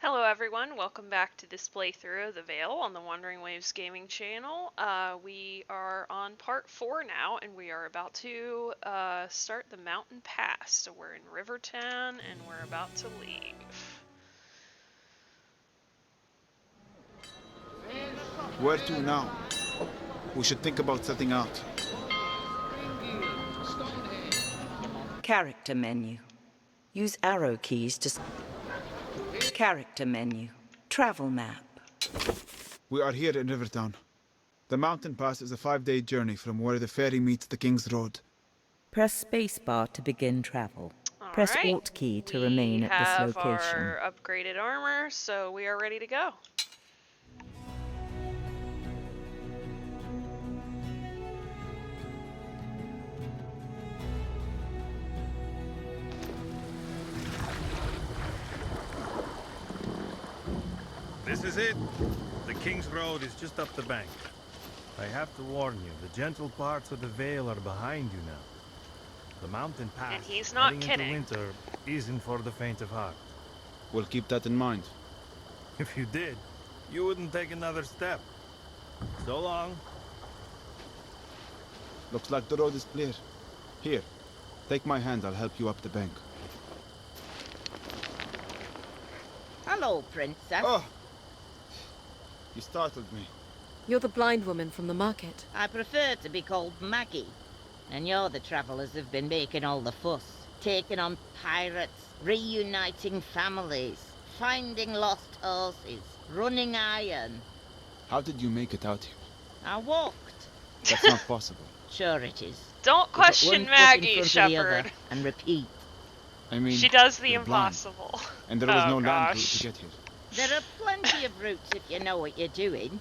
Hello everyone, welcome back to this playthrough of the Vale on the Wandering Waves gaming channel. We are on part 4 now, and we are about to start the mountain pass. So we're in Rivertown, and we're about to leave. Where to now? We should think about setting out. Character menu. Use arrow keys to... Character menu. Travel map. We are here in Rivertown. The mountain pass is a 5-day journey from where the ferry meets the King's Road. Press spacebar to begin travel. Press Alright, Alt key to remain at this location. We have our upgraded armor, so we are ready to go. This is it. The King's Road is just up the bank. I have to warn you, the gentle parts of the Vale are behind you now. The mountain pass, And he's not heading kidding. into winter, isn't for the faint of heart. We'll keep that in mind. If you did, you wouldn't take another step. So long. Looks like the road is clear. Here, take my hand, I'll help you up the bank. Hello, Princess. Oh! You startled me. You're the blind woman from the market. I prefer to be called Maggie. And you're the travellers who've been making all the fuss. Taking on pirates, reuniting families, finding lost horses, running iron. How did you make it out here? I walked. That's not possible. Sure it is. Don't You put question one foot in Maggie, front of the other Shepherd. and repeat. I mean, She does the you're blind, impossible. and there was Oh, no land route gosh. to get here. There are plenty of routes if you know what you're doing.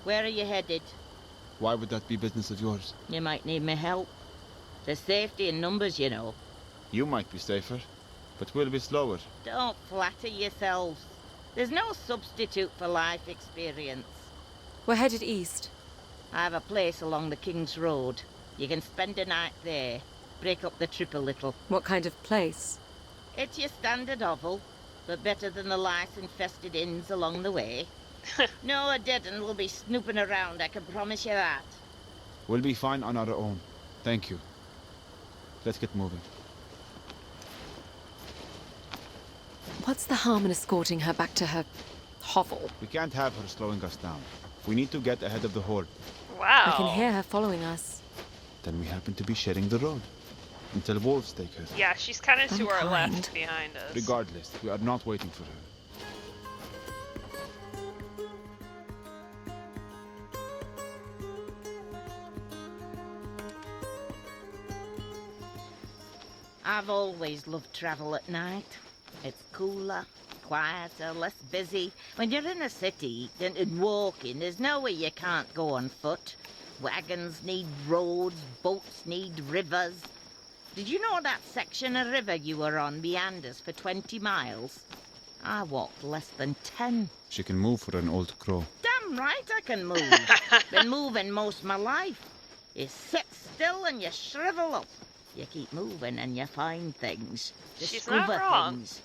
Where are you headed? Why would that be business of yours? You might need my help. There's safety in numbers, you know. You might be safer, but we'll be slower. Don't flatter yourselves. There's no substitute for life experience. We're headed east. I have a place along the King's Road. You can spend a night there. Break up the trip a little. What kind of place? It's your standard hovel, but better than the lice-infested inns along the way. No, a dead un will be snooping around, I can promise you that. We'll be fine on our own. Thank you. Let's get moving. What's the harm in escorting her back to her hovel? We can't have her slowing us down. We need to get ahead of the horde. Wow. I can hear her following us. Then we happen to be sharing the road. Until wolves take her. Yeah, she's kind of to our Unkind. left behind us. Regardless, we are not waiting for her. I've always loved travel at night. It's cooler, quieter, less busy. When you're in a city and walking, there's nowhere you can't go on foot. Wagons need roads, boats need rivers. Did you know that section of river you were on meanders for 20 miles? I walked less than 10. She can move for an old crow. Damn right I can move. Been moving most of my life. You sit still and you shrivel up. You keep moving and you find things. She's not Discover wrong. things.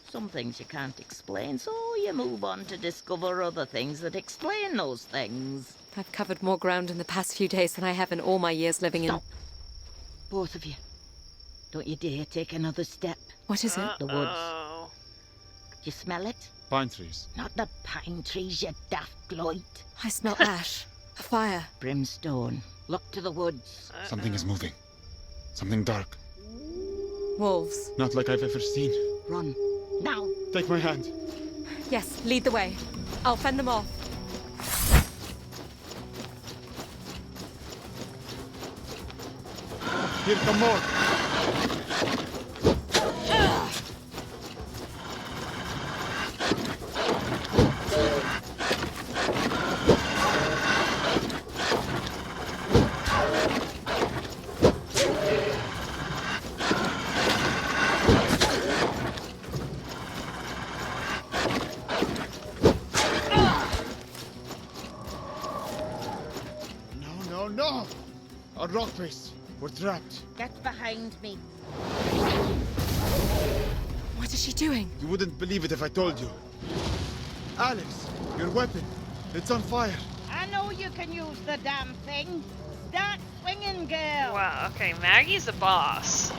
Some things you can't explain, so you move on to discover other things that explain those things. I've covered more ground in the past few days than I have in all my years living in... Stop. Both of you. Don't you dare take another step. What is it? The woods. Uh-oh. You smell it? Pine trees. Not the pine trees, you daft gloit. I smell ash. A fire. Brimstone. Look to the woods. Something is moving. Something dark. Wolves. Not like I've ever seen. Run. Now. Take my hand. Yes, lead the way. I'll fend them off. Here come more. No! Our rock face. We're trapped. Get behind me. What is she doing? You wouldn't believe it if I told you. Alex, your weapon. It's on fire. I know you can use the damn thing. Start swinging, girl. Wow, okay, Maggie's a boss.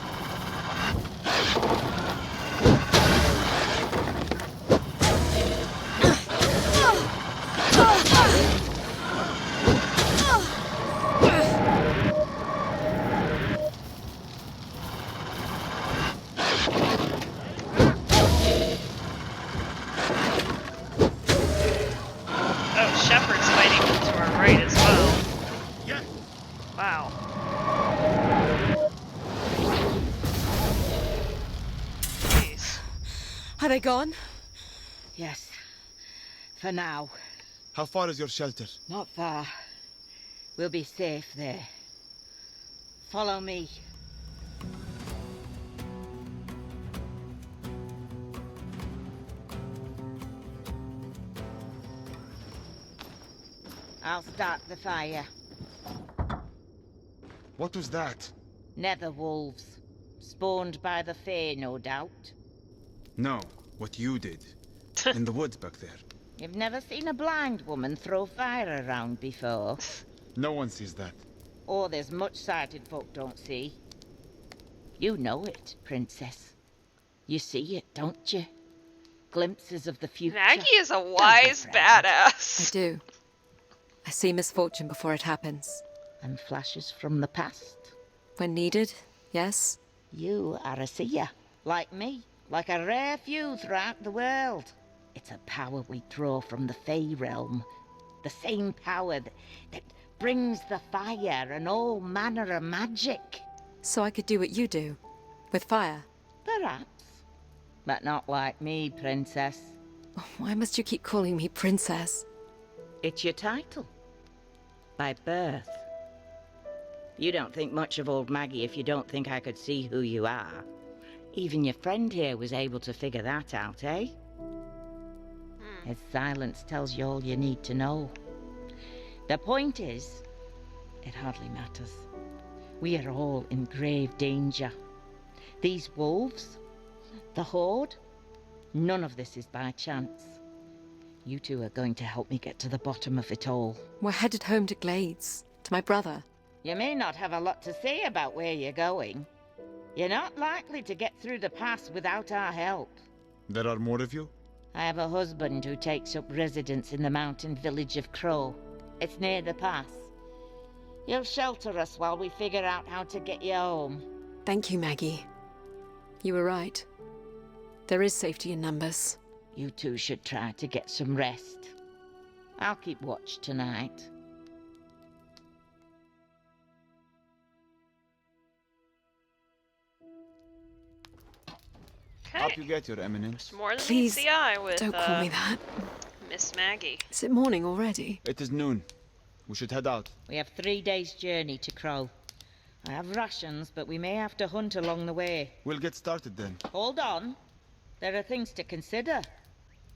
Oh, Shepard's fighting to our right as well. Yeah. Wow. Jeez. Are they gone? Yes. For now. How far is your shelter? Not far. We'll be safe there. Follow me. I'll start the fire. What was that? Nether wolves. Spawned by the Fae, no doubt. No, what you did. In the woods back there. You've never seen a blind woman throw fire around before. No one sees that. Or there's much sighted folk don't see. You know it, Princess. You see it, don't you? Glimpses of the future. Maggie is a Don't wise get proud. I badass. do. I see misfortune before it happens. And flashes from the past. When needed, yes. You are a seer, like me, like a rare few throughout the world. It's a power we draw from the Fae realm. The same power that brings the fire and all manner of magic. So I could do what you do. With fire. Perhaps. But not like me, Princess. Why must you keep calling me princess? It's your title. By birth. You don't think much of old Maggie if you don't think I could see who you are. Even your friend here was able to figure that out, eh? His silence tells you all you need to know. The point is, it hardly matters. We are all in grave danger. These wolves, the Horde, none of this is by chance. You two are going to help me get to the bottom of it all. We're headed home to Glades. To my brother. You may not have a lot to say about where you're going. You're not likely to get through the pass without our help. There are more of you? I have a husband who takes up residence in the mountain village of Crow. It's near the pass. You'll shelter us while we figure out how to get you home. Thank you, Maggie. You were right. There is safety in numbers. You two should try to get some rest. I'll keep watch tonight. Up Okay. you get, Your Eminence. It's more than Please, meets the eye with Don't call me that. Miss Maggie. Is it morning already? It is noon. We should head out. We have 3 days' journey to Crow. I have rations, but we may have to hunt along the way. We'll get started then. Hold on. There are things to consider.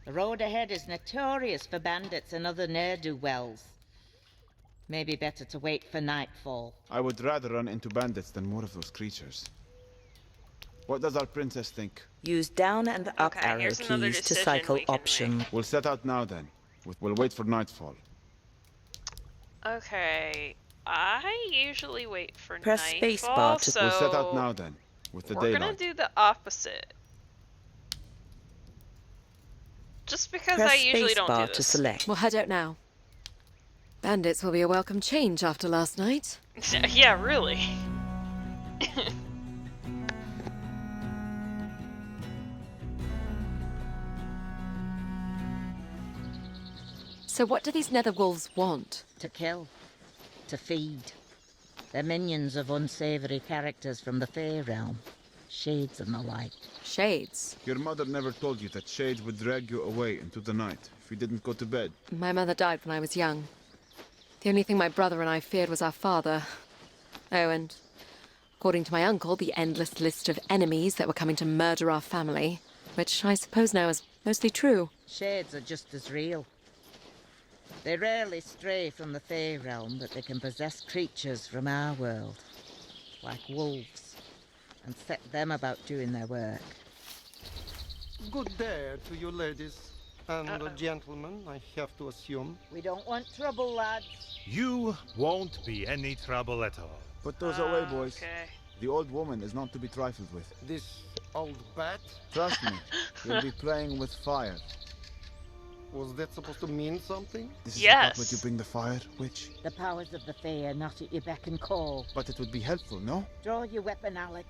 The road ahead is notorious for bandits and other ne'er-do-wells. Maybe better to wait for nightfall. I would rather run into bandits than more of those creatures. What does our princess think? Use down and up Okay, arrow here's another keys to decision cycle we can option. make. We'll set out now then. We'll wait for nightfall. Okay. I usually wait for Press nightfall, spacebar to- so We'll set out now then, with the we're gonna daylight. do the opposite. Just because Press I usually don't do spacebar to this. select. We'll head out now. Bandits will be a welcome change after last night. Yeah, really. So what do these nether wolves want? To kill. To feed. They're minions of unsavory characters from the Fae realm. Shades and the like. Shades. Your mother never told you that shades would drag you away into the night if you didn't go to bed. My mother died when I was young. The only thing my brother and I feared was our father. Oh, and according to my uncle, the endless list of enemies that were coming to murder our family, which I suppose now is mostly true. Shades are just as real. They rarely stray from the Fae realm, but they can possess creatures from our world, like wolves, and set them about doing their work. Good day to you ladies and Uh-oh. gentlemen, I have to assume. We don't want trouble, lads. You won't be any trouble at all. Put those away, boys. Okay. The old woman is not to be trifled with. This old bat, Trust me, you'll be playing with fire. was that supposed to mean something? This is Yes. the you bring the fire, witch. The powers of the Fae are not at your beck and call. But it would be helpful, no? Draw your weapon, Alex.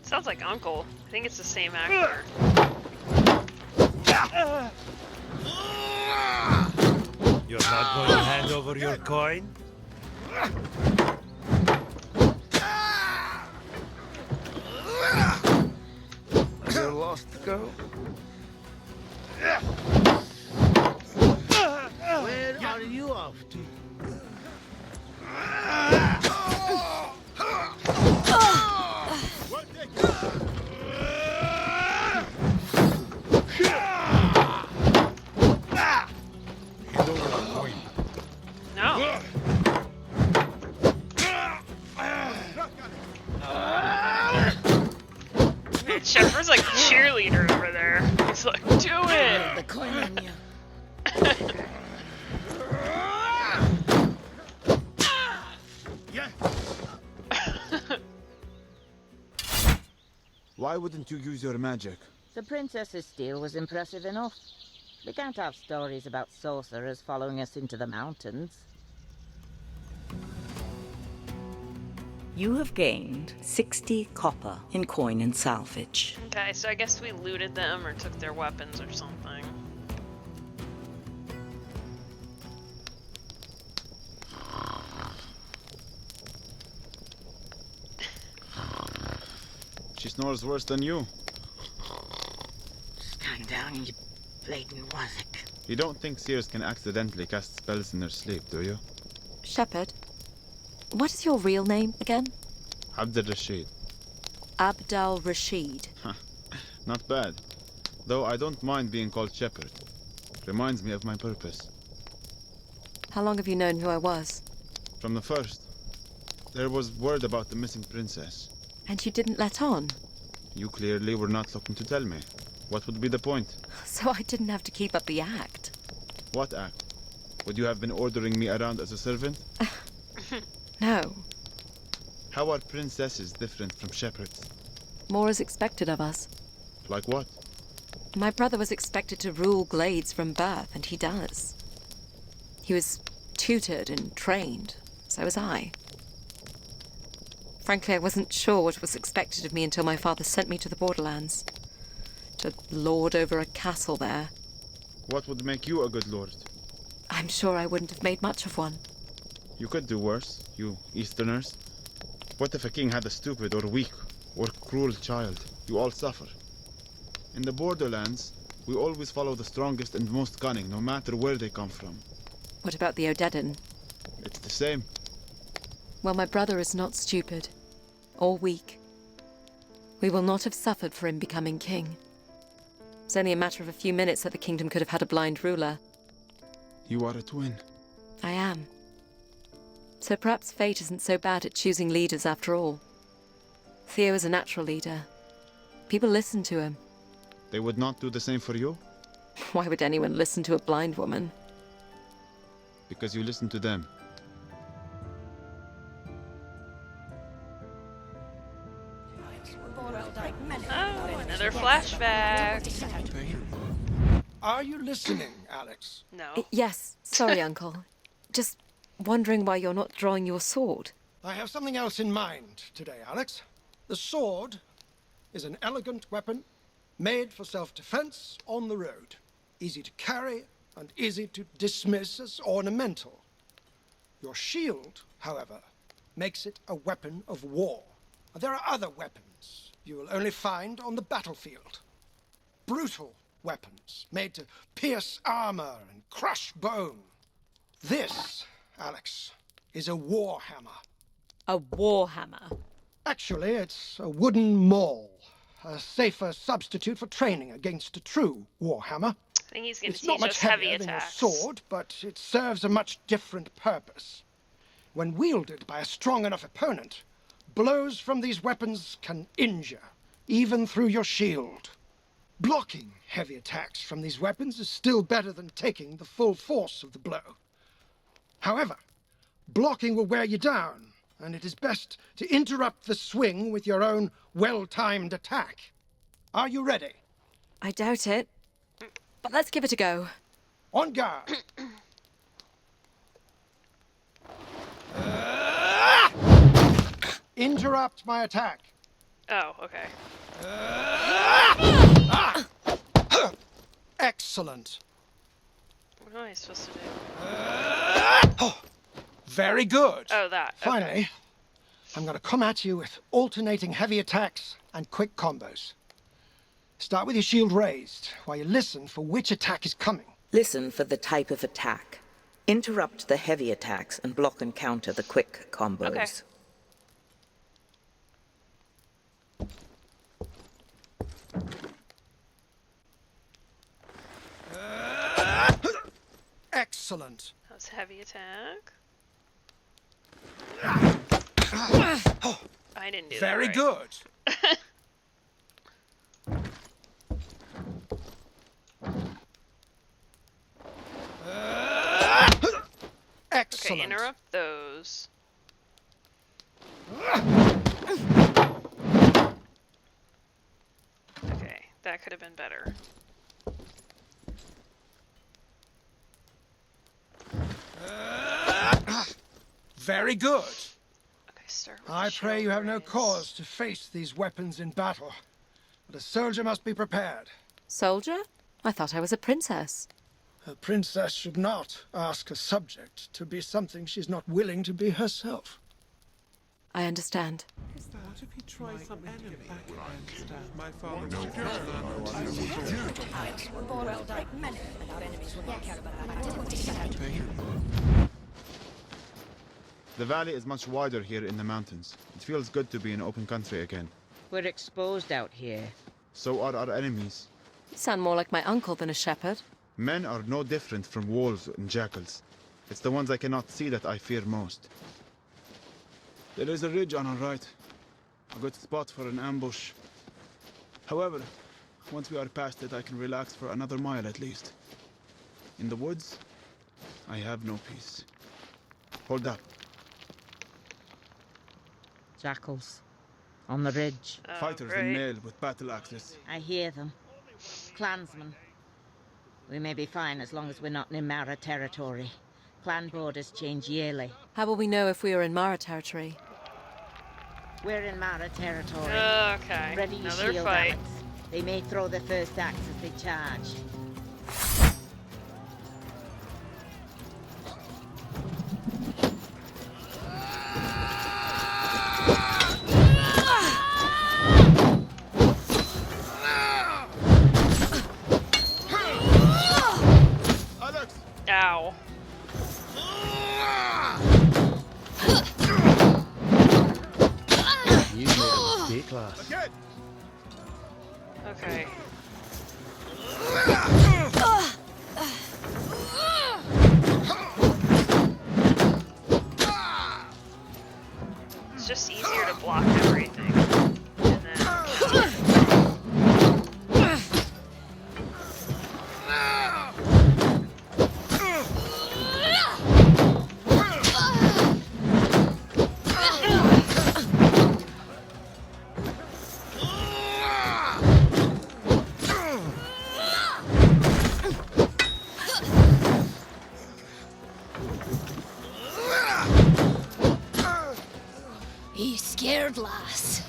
Sounds like Uncle. I think it's the same actor. You're not going to hand over your coin? You're lost, girl. Where are you off to? Hand over the coin. No. Man, Shepard's like a cheerleader over there. He's like, do it! The coin on you. Why wouldn't you use your magic? The princess's steel was impressive enough. We can't have stories about sorcerers following us into the mountains. You have gained 60 copper in coin and salvage. Okay, so I guess we looted them or took their weapons or something. She snores worse than you. Stand down, you blatant wazzock. You don't think seers can accidentally cast spells in their sleep, do you? Shepherd, what is your real name again? Abd al-Rashid. Abdal Rashid. Not bad. Though I don't mind being called Shepherd. Reminds me of my purpose. How long have you known who I was? From the first. There was word about the missing princess. And you didn't let on? You clearly were not looking to tell me. What would be the point? So I didn't have to keep up the act. What act? Would you have been ordering me around as a servant? No. How are princesses different from shepherds? More is expected of us. Like what? My brother was expected to rule glades from birth, and he does. He was tutored and trained. So was I. Frankly, I wasn't sure what was expected of me until my father sent me to the borderlands. To lord over a castle there. What would make you a good lord? I'm sure I wouldn't have made much of one. You could do worse, you Easterners. What if a king had a stupid or weak or cruel child? You all suffer. In the borderlands, we always follow the strongest and most cunning, no matter where they come from. What about the Odedan? It's the same. Well, my brother is not stupid. Or weak. We will not have suffered for him becoming king. It's only a matter of a few minutes that the kingdom could have had a blind ruler. You are a twin. I am. So perhaps fate isn't so bad at choosing leaders after all. Theo is a natural leader. People listen to him. They would not do the same for you? Why would anyone listen to a blind woman? Because you listen to them. Oh, another flashback. Are you listening, Alex? No. Yes, sorry, Uncle. Just wondering why you're not drawing your sword. I have something else in mind today, Alex. The sword is an elegant weapon made for self-defense on the road. Easy to carry and easy to dismiss as ornamental. Your shield, however, makes it a weapon of war. There are other weapons you will only find on the battlefield. Brutal weapons made to pierce armor and crush bone. This, Alex, is a warhammer. A warhammer. Actually, it's a wooden maul, a safer substitute for training against a true warhammer. think he's going to It's not teach much us heavy heavier than your attacks. sword, but it serves a much different purpose. When wielded by a strong enough opponent, blows from these weapons can injure, even through your shield. Blocking heavy attacks from these weapons is still better than taking the full force of the blow. However, blocking will wear you down, and it is best to interrupt the swing with your own well-timed attack. Are you ready? I doubt it. But let's give it a go. On guard! Interrupt my attack. Oh, okay. Excellent. What am I supposed to do? Very good. Oh, that. Okay. Finally, I'm going to come at you with alternating heavy attacks and quick combos. Start with your shield raised while you listen for which attack is coming. Listen for the type of attack. Interrupt the heavy attacks and block and counter the quick combos. Okay. Excellent. That was heavy attack. I didn't do that. Very right. good. Excellent. Okay, interrupt those. Okay, that could have been better. Very good. Okay, start with I the pray you have no shield cause to face these weapons in battle, but a soldier must be prepared. Soldier? I thought I was a princess. A princess should not ask a subject to be something she's not willing to be herself. I understand. What if he tries some enemy back against my father? The valley is much wider here in the mountains. It feels good to be in open country again. We're exposed out here. So are our enemies. You sound more like my uncle than a shepherd. Men are no different from wolves and jackals. It's the ones I cannot see that I fear most. There is a ridge on our right. A good spot for an ambush. However, once we are past it, I can relax for another mile at least. In the woods, I have no peace. Hold up. Jackals. On the ridge. Oh, Fighters great. in mail with battle axes. I hear them. Clansmen. We may be fine as long as we're not in Mara territory. Clan borders change yearly. How will we know if we are in Mara territory? We're in Mara territory. Okay, Ready your another shield, fight. Alex. They may throw their first axe as they charge. Alex! Ow. You made a mistake, lass. Again! Okay. It's just easier to block everything. And then... You scared, lass?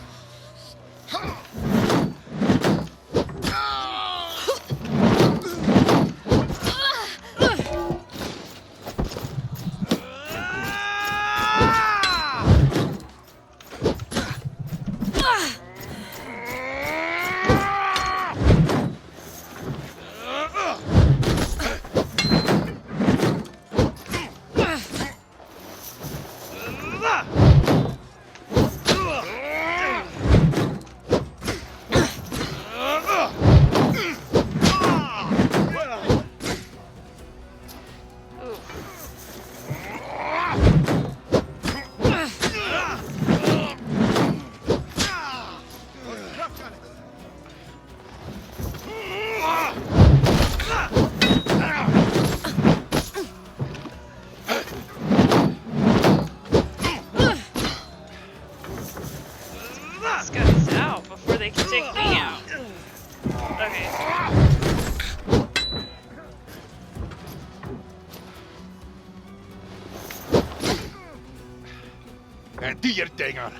dierdinger!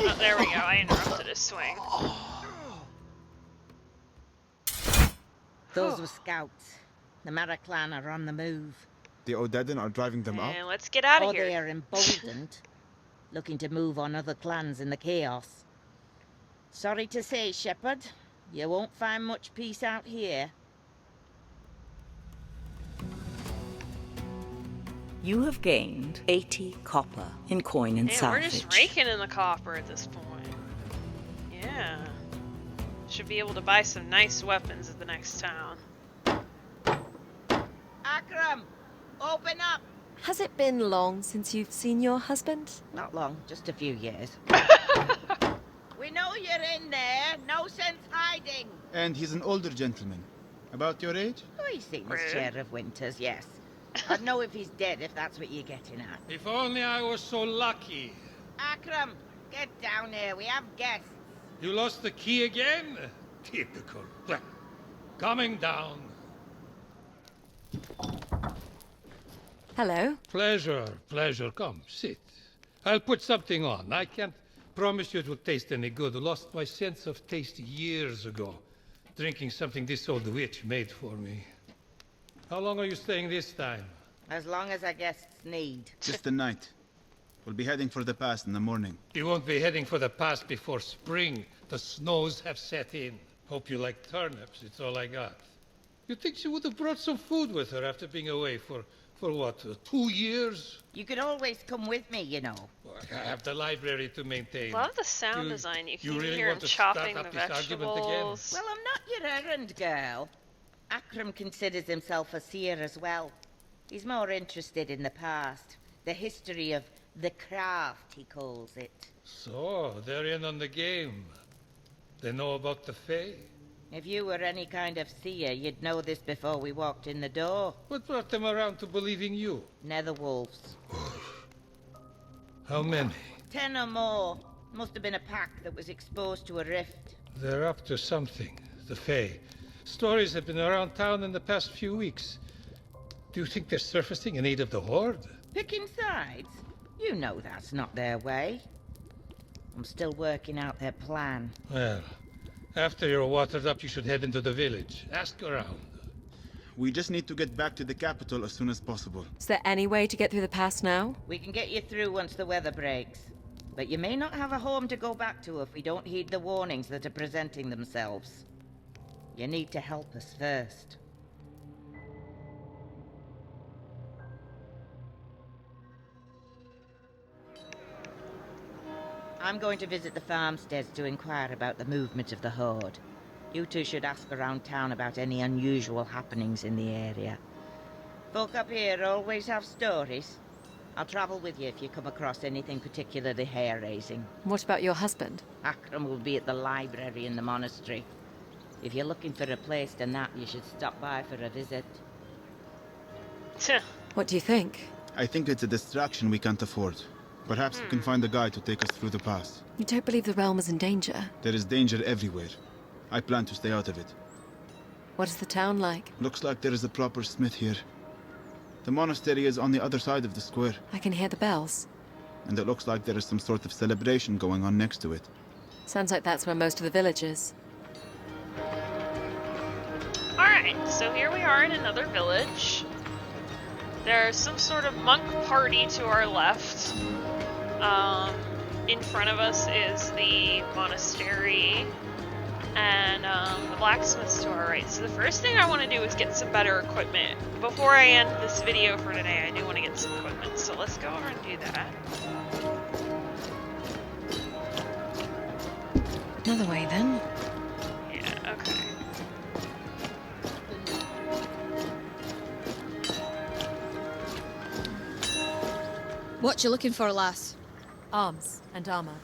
Oh, there we go. I interrupted his swing. Those were scouts. The Mara clan are on the move. The Odedan are driving them out? And let's get out of Or here. they are emboldened, looking to move on other clans in the chaos. Sorry to say, Shepherd, you won't find much peace out here. You have gained 80 copper in coin and Man, salvage. we're just raking in the copper at this point. Yeah. Should be able to buy some nice weapons at the next town. Akram, open up! Has it been long since you've seen your husband? Not long, just a few years. We know you're in there. No sense hiding. And he's an older gentleman. About your age? Oh, he's seen his share of winters, yes. I'd know if he's dead, if that's what you're getting at. If only I was so lucky. Akram, get down here. We have guests. You lost the key again? Typical. Coming down. Hello. Pleasure, pleasure. Come, sit. I'll put something on. I can't promise you it will taste any good. I lost my sense of taste years ago, drinking something this old witch made for me. How long are you staying this time? As long as our guests need. Just the night. We'll be heading for the pass in the morning. You won't be heading for the pass before spring. The snows have set in. Hope you like turnips. It's all I got. You'd think she would have brought some food with her after being away for what, 2 years? You could always come with me, you know. Well, I have the library to maintain. Love the sound design. You can really hear him want to start chopping up the this argument again? vegetables. Well, I'm not your errand girl. Akram considers himself a seer as well. He's more interested in the past. The history of the craft, he calls it. So, they're in on the game. They know about the Fae? If you were any kind of seer, you'd know this before we walked in the door. What brought them around to believing you? Netherwolves. How many? 10 or more. Must have been a pack that was exposed to a rift. They're up to something, the Fae. Stories have been around town in the past few weeks. Do you think they're surfacing in aid of the Horde? Picking sides? You know that's not their way. I'm still working out their plan. Well, after you're watered up, you should head into the village. Ask around. We just need to get back to the capital as soon as possible. Is there any way to get through the pass now? We can get you through once the weather breaks. But you may not have a home to go back to if we don't heed the warnings that are presenting themselves. You need to help us first. I'm going to visit the farmsteads to inquire about the movement of the Horde. You two should ask around town about any unusual happenings in the area. Folk up here always have stories. I'll travel with you if you come across anything particularly hair-raising. What about your husband? Akram will be at the library in the monastery. If you're looking for a place to nap, you should stop by for a visit. What do you think? I think it's a distraction we can't afford. Perhaps we can find a guide to take us through the pass. You don't believe the realm is in danger? There is danger everywhere. I plan to stay out of it. What is the town like? Looks like there is a proper smith here. The monastery is on the other side of the square. I can hear the bells. And it looks like there is some sort of celebration going on next to it. Sounds like that's where most of the village is. Alright, so here we are in another village. There's some sort of monk party to our left. In front of us is the monastery. And the blacksmith's to our right. So the first thing I want to do is get some better equipment. Before I end this video for today, I do want to get some equipment. So let's go over and do that. Another way then. Yeah, okay. What you looking for, lass? Arms and armor.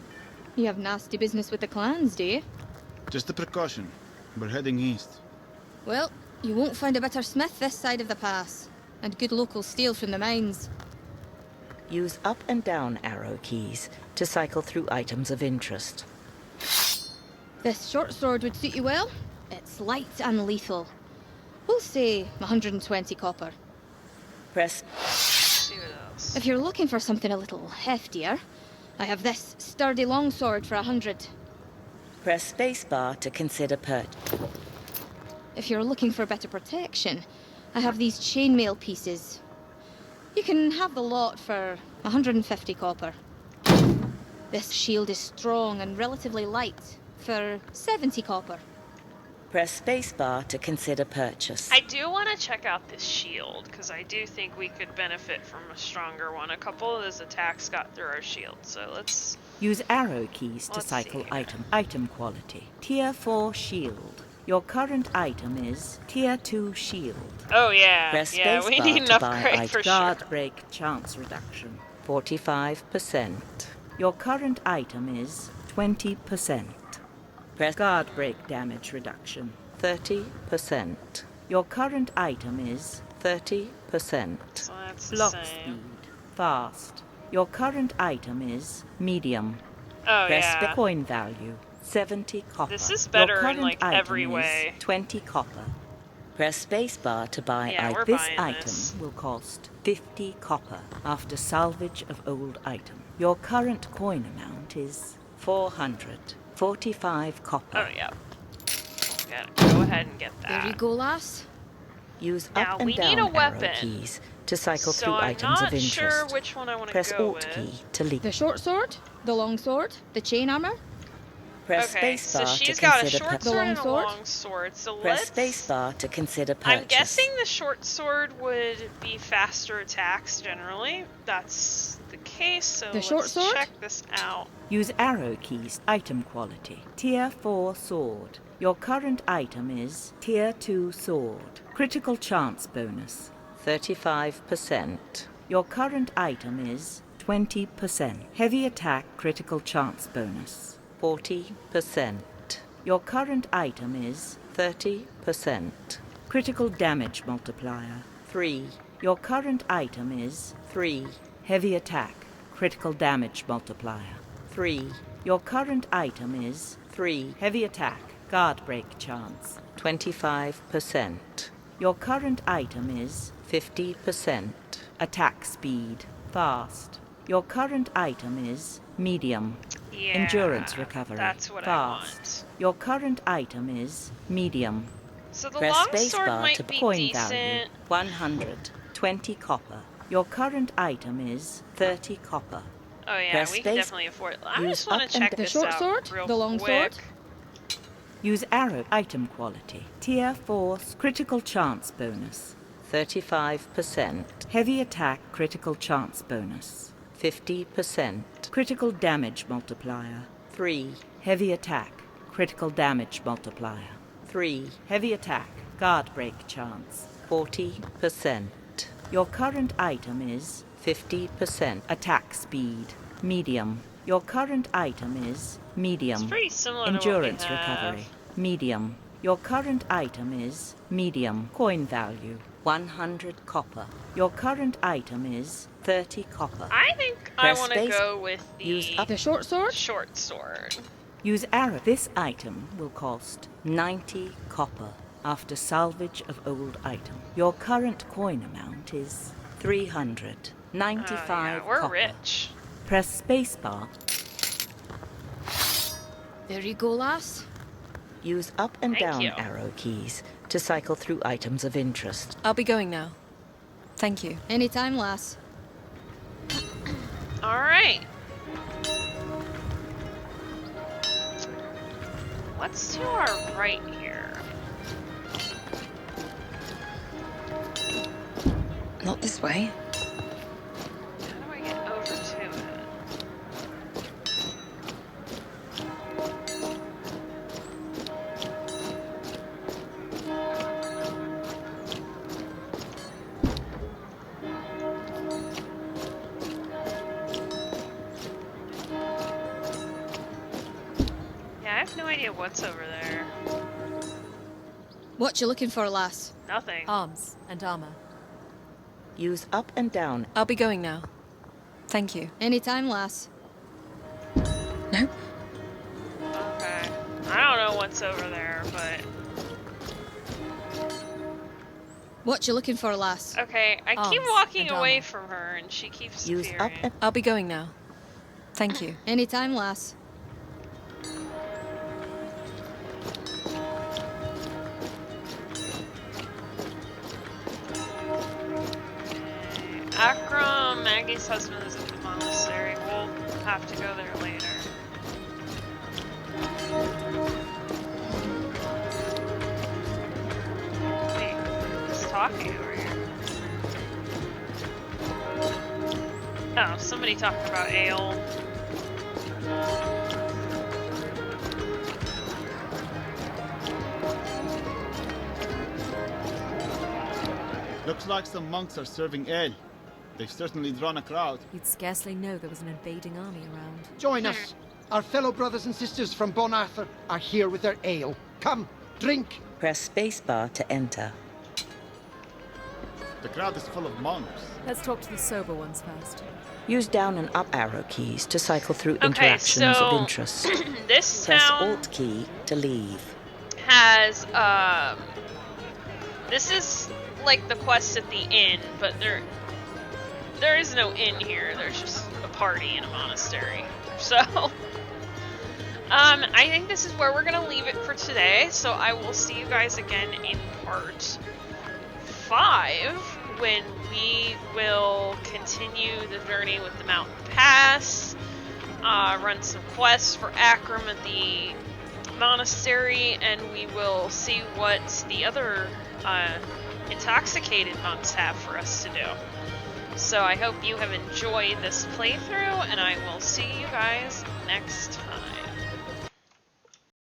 You have nasty business with the clans, do you? Just a precaution. We're heading east. Well, you won't find a better smith this side of the pass. And good local steel from the mines. Use up and down arrow keys to cycle through items of interest. This short sword would suit you well. It's light and lethal. We'll say 120 copper. Press. Let's see what else. If you're looking for something a little heftier, I have this sturdy longsword for 100. Press spacebar to consider purchase. If you're looking for better protection, I have these chainmail pieces. You can have the lot for 150 copper. This shield is strong and relatively light for 70 copper. Press spacebar to consider purchase. I do want to check out this shield, because I do think we could benefit from a stronger one. A couple of those attacks got through our shield, so let's... Use arrow keys to Let's cycle see. item. Item quality. Tier 4 shield. Your current item is Tier 2 shield. Oh yeah, Press yeah, we spacebar need an to buy upgrade item. for Guard sure. break chance reduction. 45%. Your current item is 20%. Press guard break damage reduction. 30%. Your current item is 30%. So that's the Block same. speed. Fast. Your current item is medium. Oh Press yeah. coin value. 70 copper. This is better Your in, current like, item every is way. 20 copper. Press spacebar to buy Yeah, we're this buying item this. will cost 50 copper after salvage of old item. Your current coin amount is 445 copper. Oh yeah. Gotta go ahead and get that. There you go, lass. Use Now, up and we down need a arrow weapon. keys to cycle So through I'm items not of interest. sure which one I want to Press go Alt with. key to leave. The short sword, the long sword, the chain armor. Press Okay, so spacebar she's to got a consider short The sword and a longsword? long sword. So Press let's. spacebar to consider purchase. I'm guessing the short sword would be faster attacks generally. That's the case. So The short let's sword? check this out. Use arrow keys. Item quality. Tier 4 sword. Your current item is Tier 2 sword. Critical chance bonus. 35%. Your current item is 20%. Heavy attack critical chance bonus. 40%. Your current item is 30%. Critical damage multiplier. 3. Your current item is 3. Heavy attack critical damage multiplier. 3. Your current item is 3. Heavy attack guard break chance. 25%. Your current item is 50%. Attack speed. Fast. Your current item is medium. Yeah. Endurance recovery. That's what Fast. I want. Your current item is medium. So the Press long sword spacebar might to be coin decent. value. 120 copper. Your current item is 30 copper. Oh yeah, Press we can space- definitely afford it. I use just want up to and check the this short out sword, real the long quick. sword. Use arrow item quality. Tier 4 critical chance bonus. 35%. Heavy attack critical chance bonus. 50%. Critical damage multiplier. 3. Heavy attack critical damage multiplier. 3. Heavy attack guard break chance. 40%. Your current item is 50%. Attack speed. Medium. Your current item is medium. It's pretty similar Endurance to what we have. recovery. Medium. Your current item is medium. Coin value 100 copper. Your current item is 30 copper. I think I Press want to space- go with use the up- The short sword? short sword. Use arrow. This item will cost 90 copper after salvage of old item. Your current coin amount is 395 Oh, yeah, we're copper. rich. Press spacebar. There you go, lass. Use up and Thank down you. arrow keys to cycle through items of interest. I'll be going now. Thank you. Anytime, lass. All right. What's to our right here? Not this way. How do I get over to it? Yeah, I have no idea what's over there. What you looking for, lass? Nothing. Arms and armor. Use up and down. I'll be going now. Thank you. Anytime, lass. No? Okay. I don't know what's over there, but What you looking for, lass? Okay, I keep Arms walking and away armor. from her and she keeps Use up appearing. and I'll be going now. Thank you. Anytime, lass. Akram, Maggie's husband, is at the monastery. We'll have to go there later. Wait, who's talking over here? Oh, somebody talking about ale. Looks like some monks are serving ale. They've certainly drawn a crowd. You'd scarcely know there was an invading army around. Join us. Our fellow brothers and sisters from Bon Arthur are here with their ale. Come, drink. press spacebar to enter. The crowd is full of monks. Let's talk to the sober ones first. Use down and up arrow keys to cycle through Okay, interactions so of interest. this Press town Alt key to leave. has this is like the quest at the inn, but there is no inn here. There's just a party in a monastery. So I think this is where we're gonna leave it for today. So I will see you guys again in part 5 when we will continue the journey with the mountain pass, run some quests for Akram at the monastery, and we will see what the other intoxicated monks have for us to do. So I hope you have enjoyed this playthrough, and I will see you guys next time.